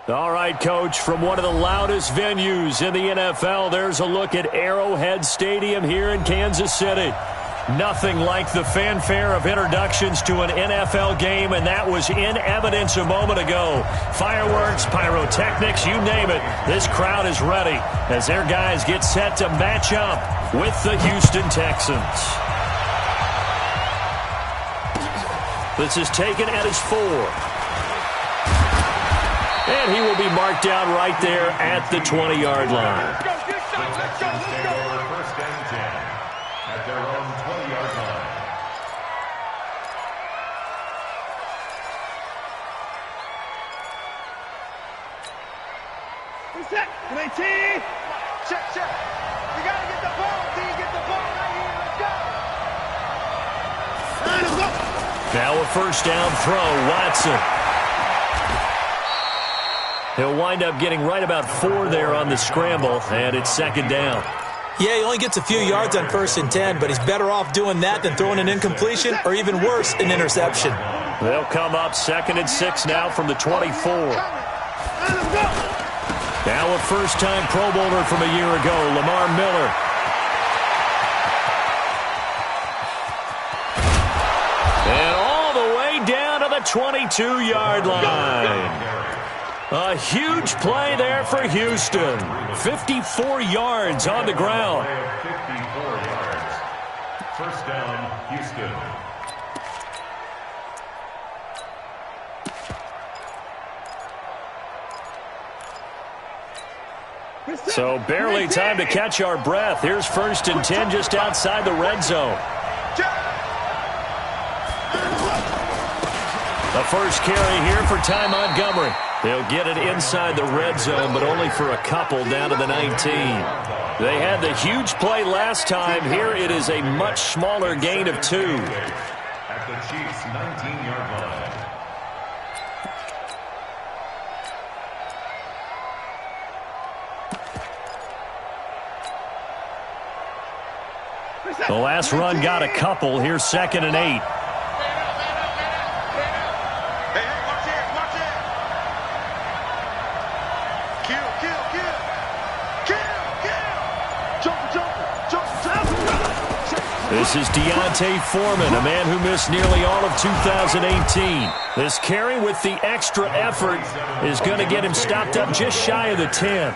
All right, Coach, from one of the loudest venues in the NFL, there's a look at Arrowhead Stadium here in Kansas City. Nothing like the fanfare of introductions to an NFL game, and that was in evidence a moment ago. Fireworks, pyrotechnics, you name it. This crowd is ready as their guys get set to match up with the Houston Texans. This is taken at his 4. And he will be marked down right there at the 20-yard line. Let's go. First and 10 at their own 20-yard line. Set. Check. You got to get the ball. Get the ball right here. Let's go. Now a first down throw, Watson. He'll wind up getting right about 4 there on the scramble, and it's second down. Yeah, he only gets a few yards on 1st and 10, but he's better off doing that than throwing an incompletion or even worse, an interception. They'll come up 2nd and 6 now from the 24. Now a first-time Pro Bowler from a year ago, Lamar Miller. And all the way down to the 22-yard line. A huge play there for Houston. 54 yards on the ground. 54 yards. First down, Houston. So barely time to catch our breath. Here's 1st and 10 just outside the red zone. The first carry here for Ty Montgomery. They'll get it inside the red zone, but only for a couple down to the 19. They had the huge play last time. Here it is a much smaller gain of 2. At the Chiefs' 19-yard line. The last run got a couple. Here's 2nd and 8. This is Deontay Foreman, a man who missed nearly all of 2018. This carry with the extra effort is going to get him stopped up just shy of the 10.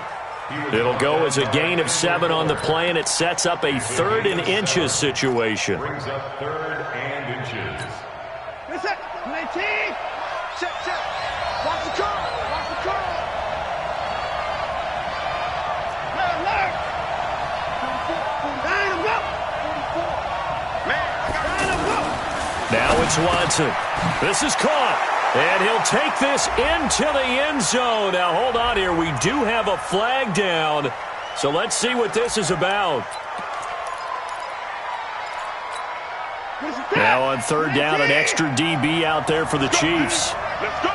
It'll go as a gain of 7 on the play, and it sets up a 3rd and inches situation. Brings up 3rd and inches. Listen, 19. Check. Watch the curl. Alert. 9 go. 44. Man, I got 9 go. Now it's Watson. This is caught. And he'll take this into the end zone. Now, hold on here. We do have a flag down. So let's see what this is about. Now on 3rd down, an extra DB out there for the Chiefs. Let's go.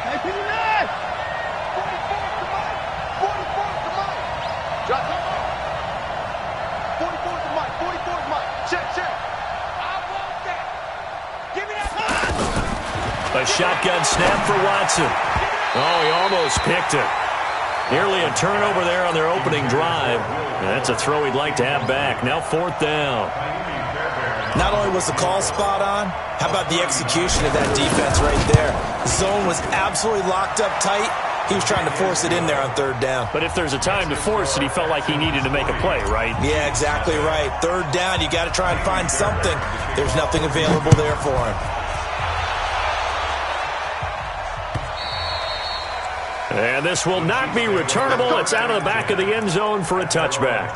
Hey, 59. 44 to Mike. Drop. 44 to Mike. Check. A shotgun snap for Watson. Oh, he almost picked it. Nearly a turnover there on their opening drive. That's a throw he'd like to have back. Now 4th down. Not only was the call spot on, how about the execution of that defense right there? The zone was absolutely locked up tight. He was trying to force it in there on 3rd down. But if there's a time to force it, he felt like he needed to make a play, right? Yeah, exactly right. 3rd down, you got to try and find something. There's nothing available there for him. And this will not be returnable. It's out of the back of the end zone for a touchback.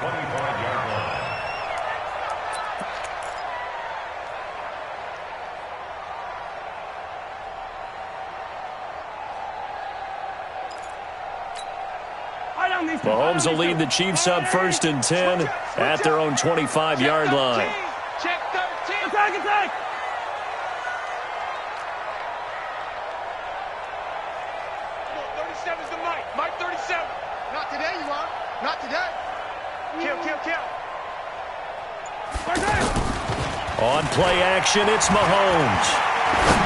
Mahomes will lead the Chiefs up 1st and 10 at their own 25-yard line. Check 13. Attack. 37's the Mike. Mike 37. Not today, you are. Not today. Kill. On play action, it's Mahomes.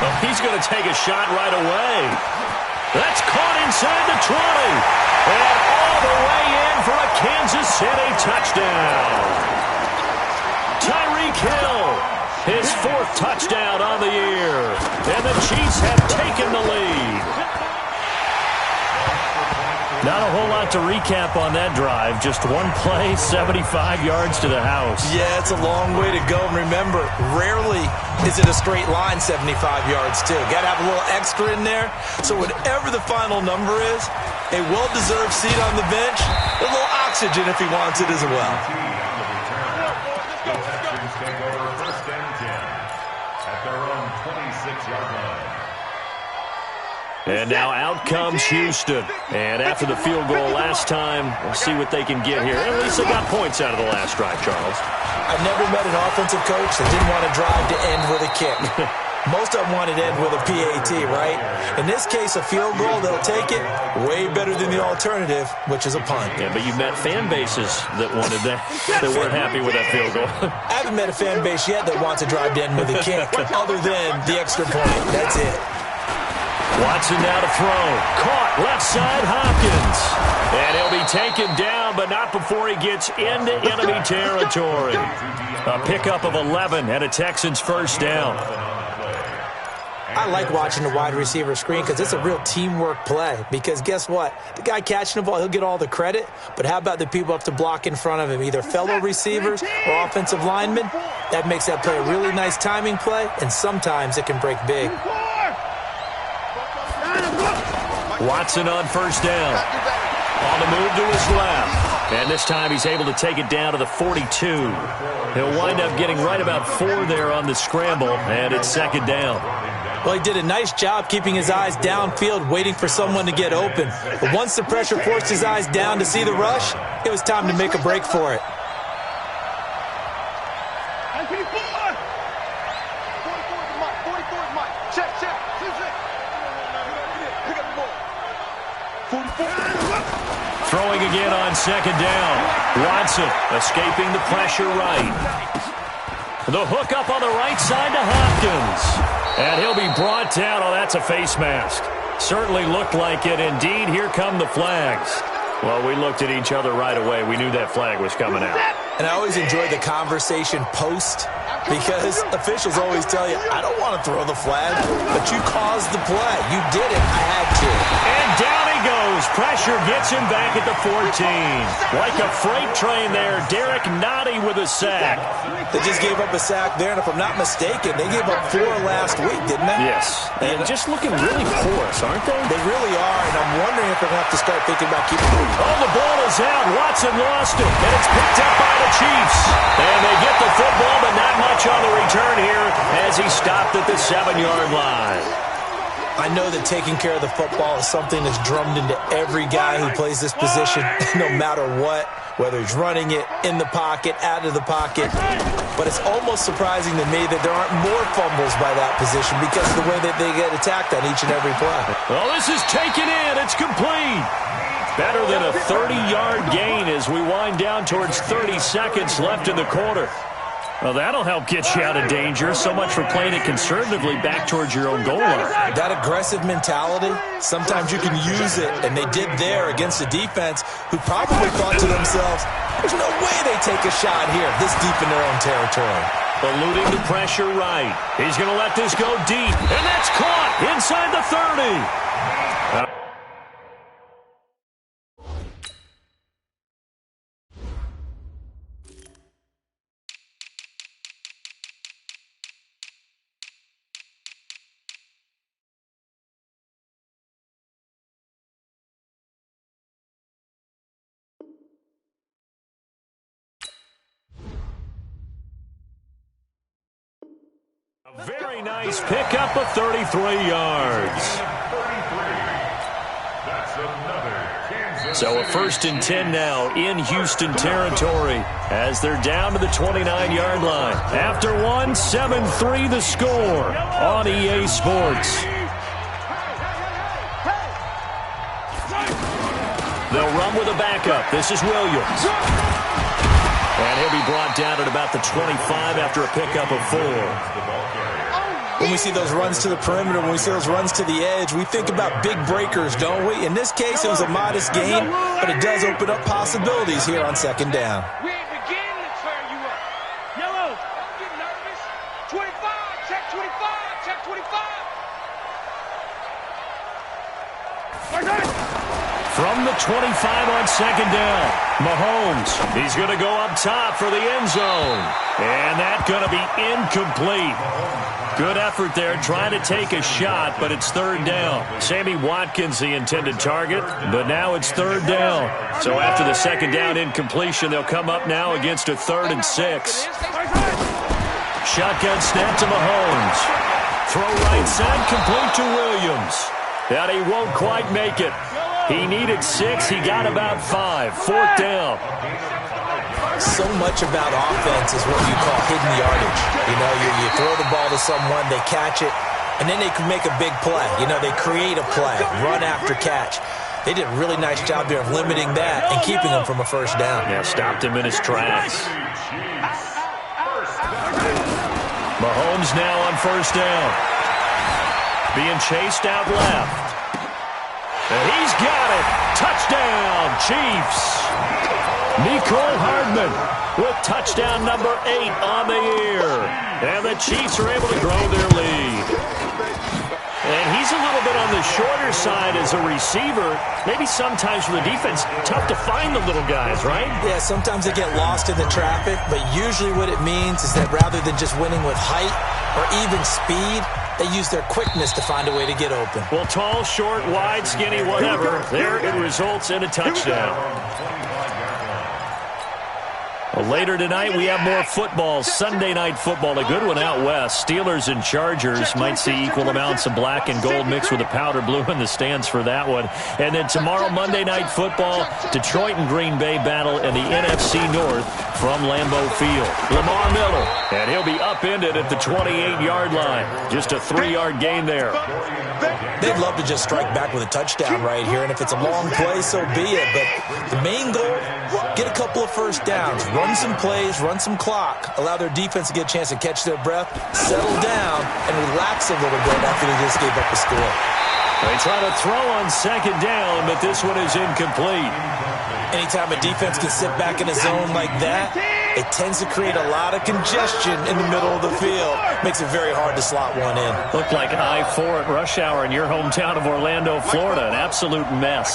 Oh, he's going to take a shot right away. That's caught inside the 20. And all the way in for a Kansas City touchdown. Tyreek Hill, his 4th touchdown on the year. And the Chiefs have taken the lead. Not a whole lot to recap on that drive. Just one play, 75 yards to the house. Yeah, it's a long way to go. And remember, rarely is it a straight line 75 yards, too. Got to have a little extra in there. So whatever the final number is, a well-deserved seat on the bench, a little oxygen if he wants it as well. The Texans take over 1st and 10 at their own 26-yard line. And now out comes Houston. And after the field goal last time, we'll see what they can get here. At least they got points out of the last drive, Charles. I've never met an offensive coach that didn't want to drive to end with a kick. Most of them wanted to end with a PAT, right? In this case, a field goal, they'll take it. Way better than the alternative, which is a punt. Yeah, but you've met fan bases that wanted that, that weren't happy with that field goal. I haven't met a fan base yet that wants to drive to end with a kick, other than the extra point. That's it. Watson now to throw. Caught left side, Hopkins. And he'll be taken down, but not before he gets into enemy territory. A pickup of 11 and a Texans 1st down. I like watching the wide receiver screen because it's a real teamwork play. Because guess what? The guy catching the ball, he'll get all the credit. But how about the people up to block in front of him, either fellow receivers or offensive linemen? That makes that play a really nice timing play, and sometimes it can break big. Watson on 1st down. On the move to his left. And this time he's able to take it down to the 42. He'll wind up getting right about 4 there on the scramble, and it's 2nd down. Well, he did a nice job keeping his eyes downfield, waiting for someone to get open. But once the pressure forced his eyes down to see the rush, it was time to make a break for it. Throwing again on 2nd down. Watson escaping the pressure right. The hook up on the right side to Hopkins. And he'll be brought down. Oh, that's a face mask. Certainly looked like it. Indeed, here come the flags. Well, we looked at each other right away. We knew that flag was coming out. And I always enjoy the conversation post, because officials always tell you, I don't want to throw the flag, but you caused the play. You did it. I had to. And down he goes. Pressure gets him back at the 14. Like a freight train there. Derek Nottie with a sack. They just gave up a sack there, and if I'm not mistaken, they gave up 4 last week, didn't they? Yes. And just looking really porous, aren't they? They really are, and I'm wondering if they're going to have to start thinking about keeping them. Oh, the ball is out. Watson lost it, and it's picked up by the Chiefs. And they get the football, but not much on the return here as he stopped at the 7-yard line. I know that taking care of the football is something that's drummed into every guy who plays this position, no matter what, whether he's running it, in the pocket, out of the pocket. But it's almost surprising to me that there aren't more fumbles by that position because of the way that they get attacked on each and every play. Well, this is taken in. It's complete. Better than a 30-yard gain as we wind down towards 30 seconds left in the quarter. Well, that'll help get you out of danger. So much for playing it conservatively back towards your own goal line. That aggressive mentality, sometimes you can use it, and they did there against a defense who probably thought to themselves, there's no way they take a shot here this deep in their own territory. Eluding the pressure right. He's going to let this go deep, and that's caught inside the 30. Very nice pickup of 33 yards. So a 1st and 10 now in Houston territory as they're down to the 29-yard line. After one, 7-3 the score on EA Sports. They'll run with a backup. This is Williams. And he'll be brought down at about the 25 after a pickup of 4. When we see those runs to the perimeter, when we see those runs to the edge, we think about big breakers, don't we? In this case, it was a modest gain, but it does open up possibilities here on second down. We ain't beginning to turn you up. Yellow, don't get nervous. 25, check 25, check 25. From the 25 on second down, Mahomes, he's going to go up top for the end zone. And that's going to be incomplete. Good effort there trying to take a shot, but it's third down. Sammy Watkins, the intended target, but now it's third down. So after the second down incompletion, they'll come up now against a 3rd and 6. Shotgun snap to Mahomes. Throw right side, complete to Williams. And he won't quite make it. He needed 6. He got about 5. 4th down. So much about offense is what you call hidden yardage. You know, you throw the ball to someone, they catch it, and then they can make a big play. You know, they create a play, run after catch. They did a really nice job there of limiting that and keeping him from a first down. Yeah, stopped him in his tracks. Mahomes now on first down. Being chased out left. And he's got it. Touchdown, Chiefs. Nicole Hardman with touchdown number 8 on the year. And the Chiefs are able to grow their lead. And he's a little bit on the shorter side as a receiver. Maybe sometimes for the defense, tough to find the little guys, right? Yeah, sometimes they get lost in the traffic, but usually what it means is that rather than just winning with height or even speed, they use their quickness to find a way to get open. Well, tall, short, wide, skinny, whatever, there it results in a touchdown. Well, later tonight, we have more football, Sunday night football, a good one out west. Steelers and Chargers might see equal amounts of black and gold mixed with a powder blue in the stands for that one. And then tomorrow, Monday night football, Detroit and Green Bay battle in the NFC North from Lambeau Field. Lamar Miller, and he'll be upended at the 28-yard line. Just a 3-yard gain there. They'd love to just strike back with a touchdown right here, and if it's a long play, so be it. But the main goal, get a couple of first downs, run some plays, run some clock, allow their defense to get a chance to catch their breath, settle down, and relax a little bit after they just gave up a score. They try to throw on second down, but this one is incomplete. Anytime a defense can sit back in a zone like that, it tends to create a lot of congestion in the middle of the field. Makes it very hard to slot one in. Looked like I-4 at rush hour in your hometown of Orlando, Florida. An absolute mess.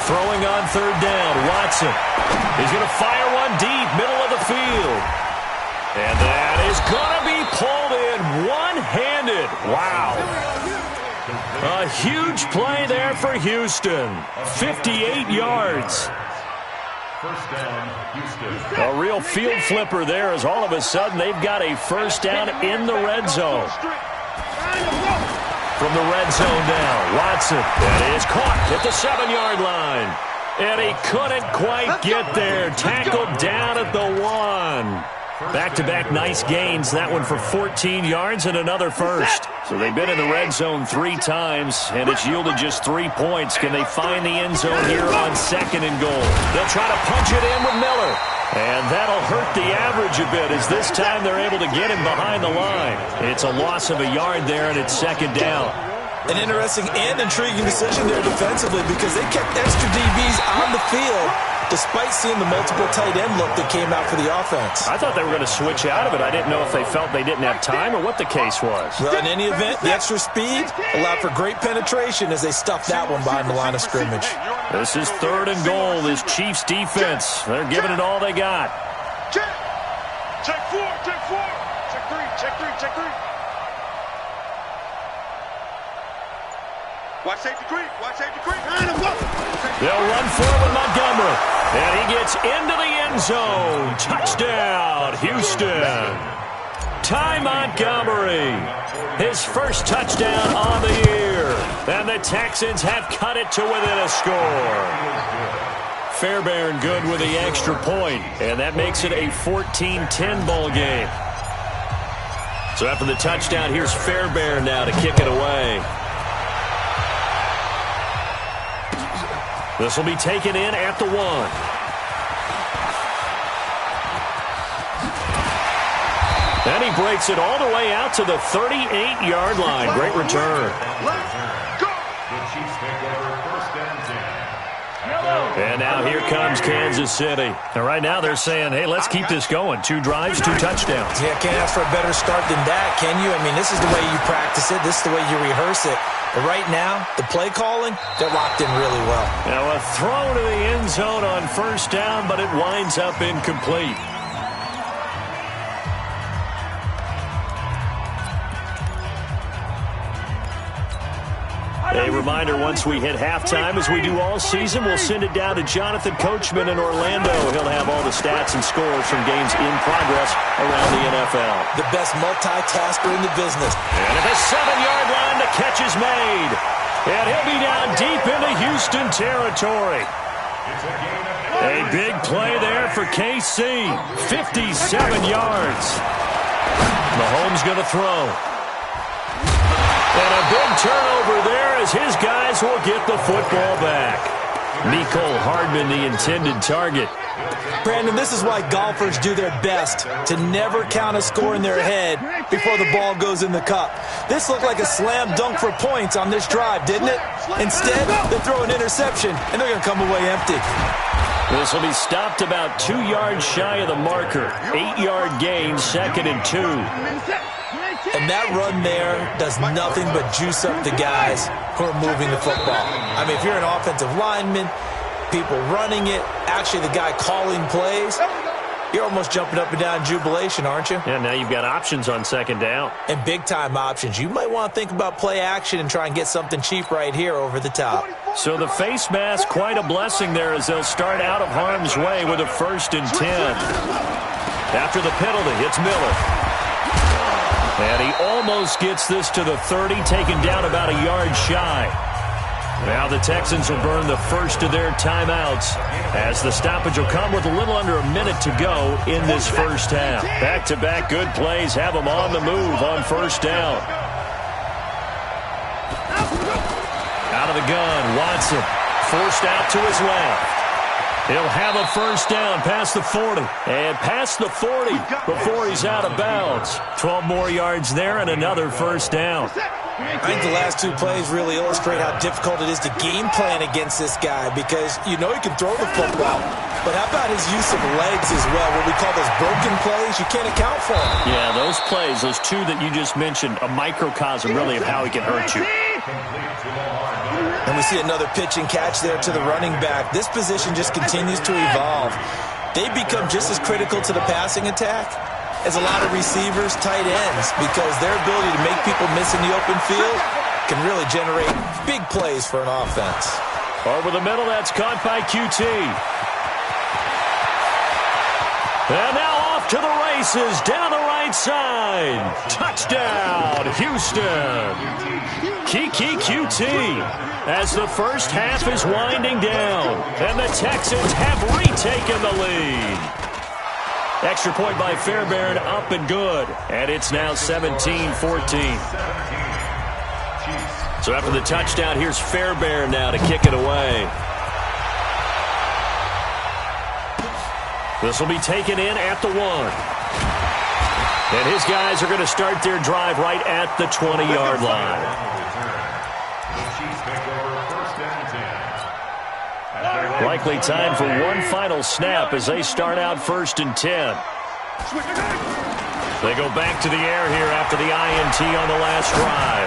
Throwing on third down, Watson. He's going to fire one deep, middle of the field. And that is going to be pulled in one-handed. Wow. A huge play there for Houston. 58 yards. First down, Houston. A real field flipper there as all of a sudden they've got a first down in the red zone. From the red zone now, Watson. That is caught at the 7-yard line. And he couldn't quite get there. Tackled down at the 1. Back-to-back nice gains. That one for 14 yards and another first. So they've been in the red zone 3 times, and it's yielded just 3 points. Can they find the end zone here on second and goal? They'll try to punch it in with Miller. And that'll hurt the average a bit as this time they're able to get him behind the line. It's a loss of a yard there, and it's second down. An interesting and intriguing decision there defensively because they kept extra DBs on the field despite seeing the multiple tight end look that came out for the offense. I thought they were going to switch out of it. I didn't know if they felt they didn't have time or what the case was. Well, in any event, the extra speed allowed for great penetration as they stuffed that one behind the line of scrimmage. This is third and goal. This Chiefs defense, they're giving it all they got. Check 4, check 4. Check 3, check 3, check 3. Watch safety creep, watch safety creep. They'll run forward Montgomery. And he gets into the end zone. Touchdown, Houston. Ty Montgomery. His first touchdown on the year. And the Texans have cut it to within a score. Fairbairn good with the extra point. And that makes it a 14-10 ball game. So after the touchdown, here's Fairbairn now to kick it away. This will be taken in at the 1. And he breaks it all the way out to the 38-yard line. Great return. The Chiefs take over first and 10. And now here comes Kansas City. And right now they're saying, hey, let's keep this going. 2 drives, 2 touchdowns. Yeah, can't ask for a better start than that, can you? I mean, this is the way you practice it. This is the way you rehearse it. But right now, the play calling, they're locked in really well. Now a throw to the end zone on first down, but it winds up incomplete. A reminder, once we hit halftime, as we do all season, we'll send it down to Jonathan Coachman in Orlando. He'll have all the stats and scores from games in progress around the NFL. The best multitasker in the business. And at the 7-yard line, the catch is made. And he'll be down deep into Houston territory. A big play there for KC. 57 yards. Mahomes going to throw. And a big turnover there as his guys will get the football back. Mecole Hardman, the intended target. Brandon, this is why golfers do their best to never count a score in their head before the ball goes in the cup. This looked like a slam dunk for points on this drive, didn't it? Instead, they throw an interception, and they're going to come away empty. This will be stopped about 2 yards shy of the marker. 8-yard gain, 2nd and 2. And that run there does nothing but juice up the guys who are moving the football. I mean, if you're an offensive lineman, people running it, actually the guy calling plays, you're almost jumping up and down in jubilation, aren't you? Yeah, now you've got options on 2nd down. And big-time options. You might want to think about play action and try and get something cheap right here over the top. So the face mask, quite a blessing there as they'll start out of harm's way with a 1st and 10. After the penalty, it's Miller. And he almost gets this to the 30, taken down about a yard shy. Now the Texans will burn the first of their timeouts as the stoppage will come with a little under a minute to go in this first half. Back-to-back good plays have them on the move on first down. Out of the gun, Watson forced out to his left. He'll have a first down past the 40. And past the 40 before he's out of bounds. 12 more yards there and another first down. I think the last 2 plays really illustrate how difficult it is to game plan against this guy because you know he can throw the football. But how about his use of legs as well? What we call those broken plays, you can't account for them. Yeah, those plays, those 2 that you just mentioned, a microcosm really of how he can hurt you. And we see another pitch and catch there to the running back. This position just continues to evolve. They become just as critical to the passing attack as a lot of receivers, tight ends, because their ability to make people miss in the open field can really generate big plays for an offense. Over the middle, that's caught by QT. And now off to the races, down the right side. Touchdown, Houston. Kiki QT as the first half is winding down. And the Texans have retaken the lead. Extra point by Fairbairn, up and good. And it's now 17-14. So after the touchdown, here's Fairbairn now to kick it away. This will be taken in at the 1. And his guys are going to start their drive right at the 20-yard line. Likely time for one final snap as they start out 1st and 10. They go back to the air here after the INT on the last drive.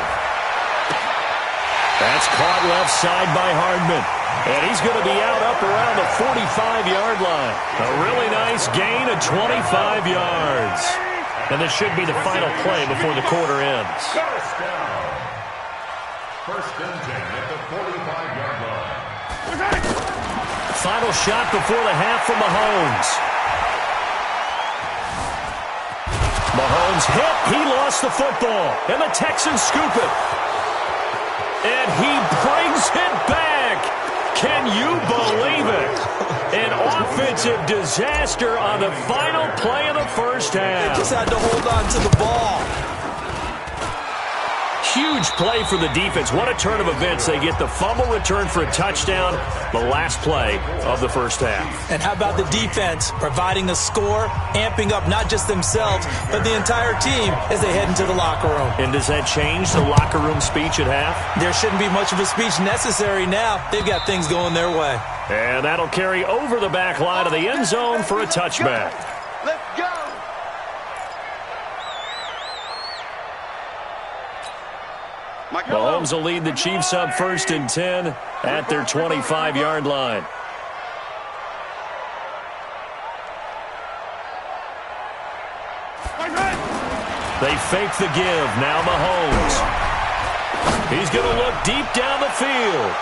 That's caught left side by Hardman. And he's going to be out up around the 45-yard line. A really nice gain of 25 yards. And this should be the final play before the quarter ends. First and 10 at the 45-yard line. Final shot before the half from Mahomes. Mahomes hit. He lost the football. And the Texans scoop it. And he brings it back. Can you believe it? An offensive disaster on the final play of the first half. They just had to hold on to the ball. huge play for the defense. What a turn of events. They get the fumble return for a touchdown, the last play of the first half. And how about the defense providing a score, amping up not just themselves, but the entire team as they head into the locker room. And does that change the locker room speech at half? There shouldn't be much of a speech necessary now. They've got things going their way. And that'll carry over the back line of the end zone for a touchback. Let's go. Mahomes will lead the Chiefs up 1st and 10 at their 25-yard line. They fake the give. Now Mahomes. He's going to look deep down the field.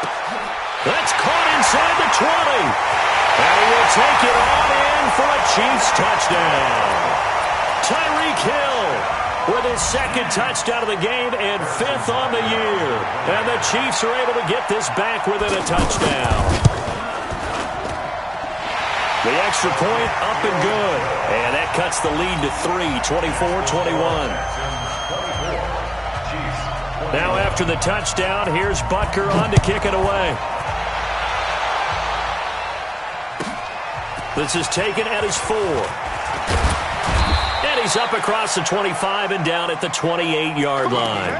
That's caught inside the 20. And he will take it on in for a Chiefs touchdown. Tyreek Hill with his second touchdown of the game and 5th on the year. And the Chiefs are able to get this back within a touchdown. The extra point up and good. And that cuts the lead to 3, 24-21. Now after the touchdown, here's Butker on to kick it away. This is taken at his 4. And he's up across the 25 and down at the 28-yard line.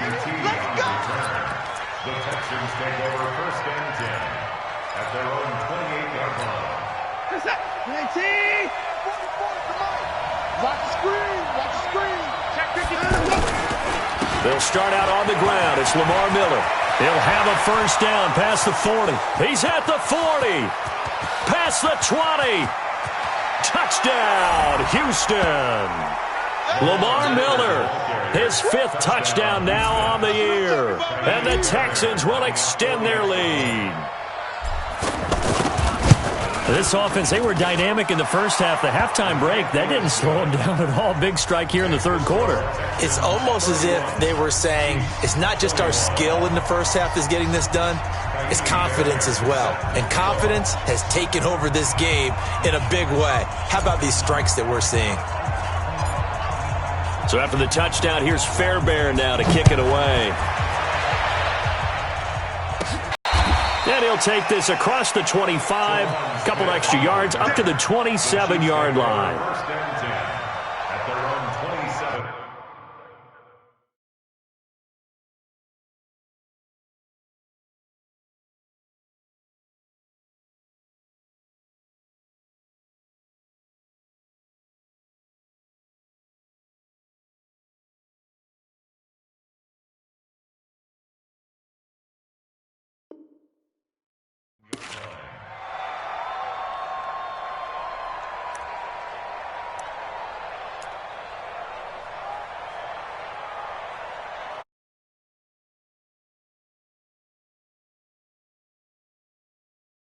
The Texans take over 1st and 10 at their own 28-yard line. Watch the screen. Watch the screen. Check 50. They'll start out on the ground. It's Lamar Miller. He'll have a first down past the 40. He's at the 40. Past the 20. Touchdown, Houston. Lamar Miller, his 5th touchdown now on the year. And the Texans will extend their lead. This offense, they were dynamic in the first half. The halftime break, that didn't slow them down at all. Big strike here in the 3rd quarter. It's almost as if they were saying, it's not just our skill in the first half that's getting this done, it's confidence as well. And confidence has taken over this game in a big way. How about these strikes that we're seeing? So after the touchdown, here's Fairbairn now to kick it away. And he'll take this across the 25, a couple extra yards, up to the 27-yard line.